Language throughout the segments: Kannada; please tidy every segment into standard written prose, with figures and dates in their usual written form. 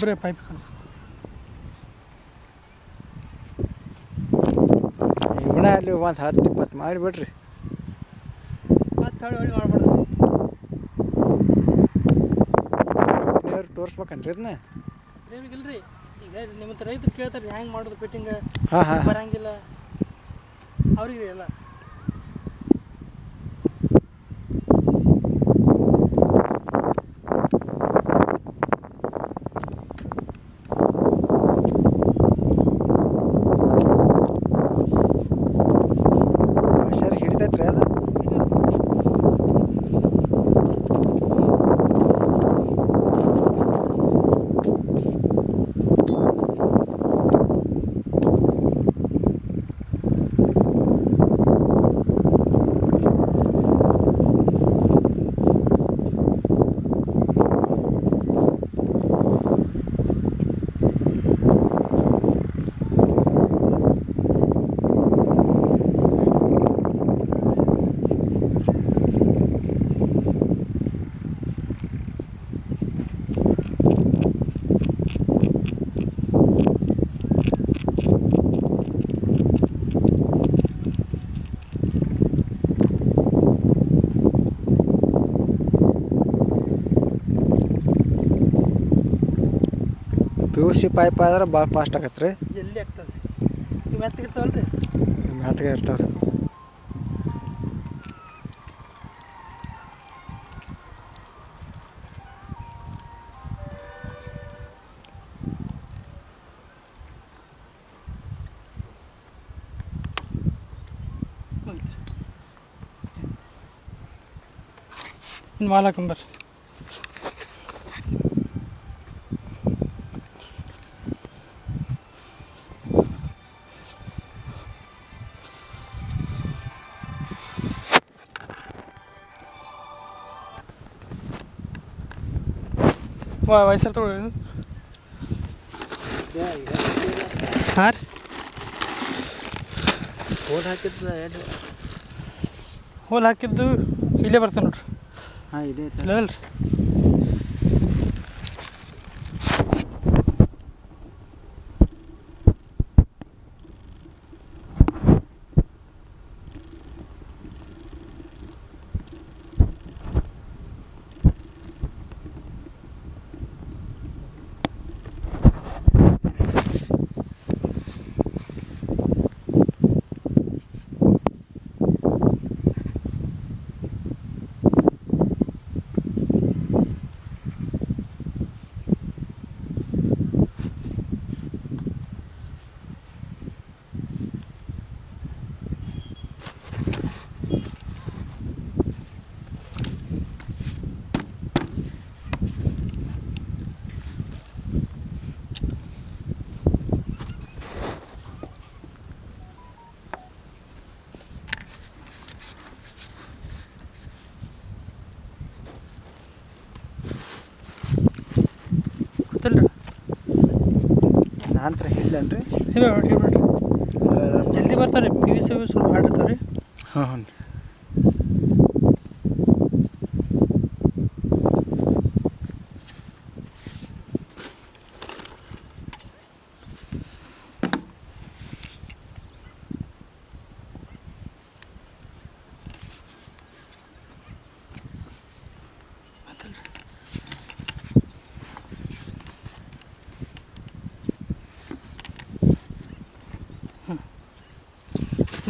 ಬರೀ ಪೈಪ್ ಕಾಣಿಸ್ ಇವನ ಅಲ್ಲಿ ಒಂದು 10-20 ಮಾಡಿಬಿಡ್ರಿ. ಮತ್ತೆ ಹೊಳಿ ಮಾಡ್ಬಾರ್ದು. ಕಂಪ್ನಿಯವ್ರು ತೋರಿಸ್ಬೇಕನ್ರಿ ಇದನ್ನ? ಇಲ್ರಿ, ಈಗ ನಿಮ್ಮ ರೈತರು ಕೇಳ್ತಾರೆ ಹೆಂಗೆ ಮಾಡೋದು ಫಿಟ್ಟಿಂಗ್ ಬರಂಗಿಲ್ಲ ಅವ್ರಿಗೆ ಎಲ್ಲ. ಸರ್ ಹಿಡಿತೈತ್ರಿ ಅದು? PVC ಪೈಪ್ ಆದ್ರೆ ಭಾಳ ಫಾಸ್ಟ್ ಆಗತ್ತೆ ರೀ, ಜಲ್ದಿ ಆಗ್ತದೆ. ಇವು ಮೆತ್ತಗೆ ಇರ್ತಾವಲ್ಲ ರೀ, ಮೆತ್ತಗೆ ಇರ್ತಾವೆ ರೀ. ಇನ್ನು ಮಾಲ್ ಹಾಕೊಂಬರ್ರಿ. ವಯಸ್ಸರು ತೊಗೊಳ್ಳಿ. ಹಾಂ ರೀ, ಹೋಲ್ ಹಾಕಿದ್ದು ಇಲ್ಲೇ ಬರ್ತದೆ ನೋಡ್ರಿ. ಹಾಂ ಇದೆ ಇಲ್ಲದಲ್ಲ ರೀ. ಗೊತ್ತಲ್ರಿ, ನಾನು ಹಿಡ್ಲೇನ್ರಿ? ಹೇಳ್ಬೇಡ್ರಿ ಜಲ್ದಿ ಬರ್ತಾರೆ. PVC ಸ್ವಲ್ಪ ಹಾರ್ಡ್ ಇರ್ತಾವೆ ರೀ. ಹಾಂ ಹ್ಞೂ ರೀ.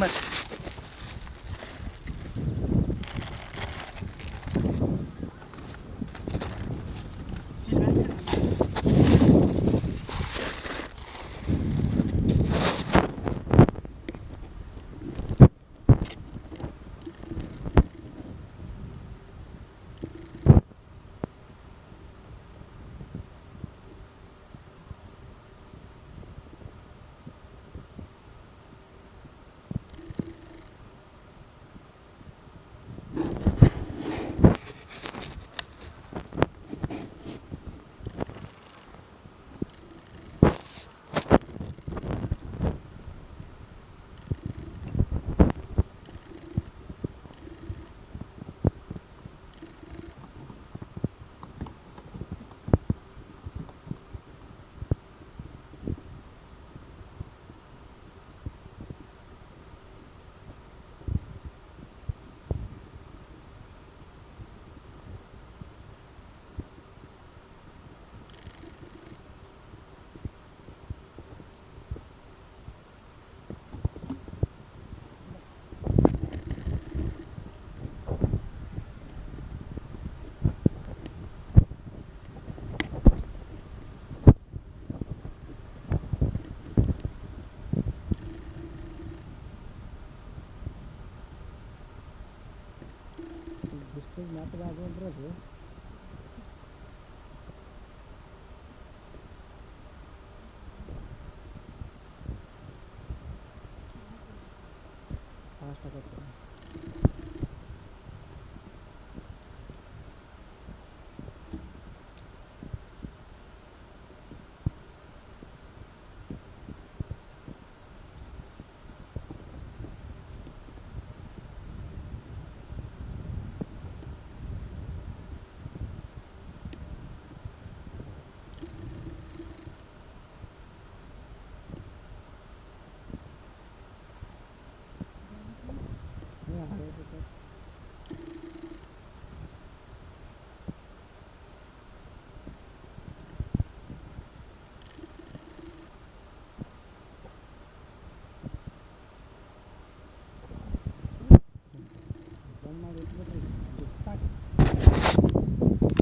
ಬರ್ರಿ ಮ್ಯಾತ್ಗೆ ಅದು ಅಂದ್ರೆ ಅದು